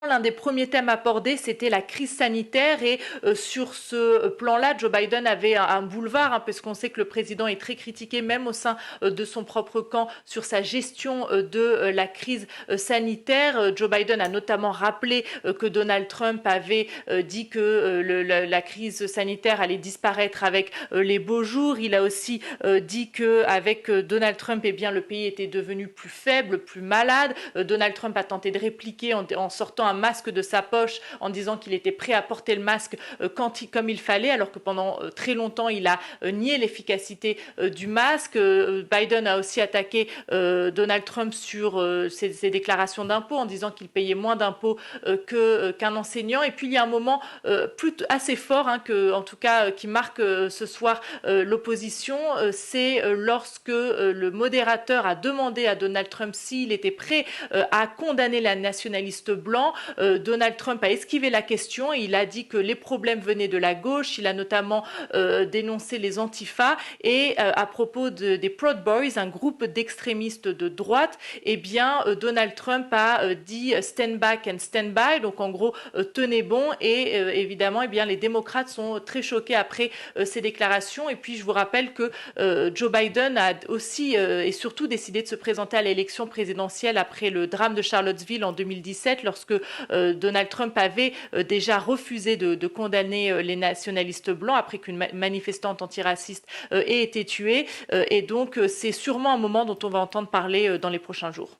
l'un des premiers thèmes abordés, c'était la crise sanitaire et sur ce plan-là, Joe Biden avait un boulevard, parce qu'on sait que le président est très critiqué, même au sein de son propre camp, sur sa gestion de la crise sanitaire. Joe Biden a notamment rappelé que Donald Trump avait dit que la crise sanitaire allait disparaître avec les beaux jours. Il a aussi dit qu'avec Donald Trump, eh bien, le pays était devenu plus faible, plus malade. Donald Trump a tenté de répliquer en sortant un masque de sa poche, en disant qu'il était prêt à porter le masque comme il fallait, alors que pendant très longtemps, il a nié l'efficacité du masque. Biden a aussi attaqué Donald Trump sur ses déclarations d'impôts, en disant qu'il payait moins d'impôts qu'un enseignant. Et puis, il y a un moment assez fort, en tout cas, qui marque ce soir l'opposition, c'est lorsque le modérateur a demandé à Donald Trump s'il était prêt à condamner la nationaliste blanc. Donald Trump a esquivé la question et il a dit que les problèmes venaient de la gauche. Il a notamment dénoncé les antifas et à propos des Proud Boys, un groupe d'extrémistes de droite, eh bien Donald Trump a dit stand back and stand by, donc en gros tenez bon, et évidemment eh bien les démocrates sont très choqués après ces déclarations. Et puis je vous rappelle que Joe Biden a aussi et surtout décidé de se présenter à l'élection présidentielle après le drame de Charlottesville en 2017, lorsque Donald Trump avait déjà refusé de condamner les nationalistes blancs après qu'une manifestante antiraciste ait été tuée. Et donc c'est sûrement un moment dont on va entendre parler dans les prochains jours.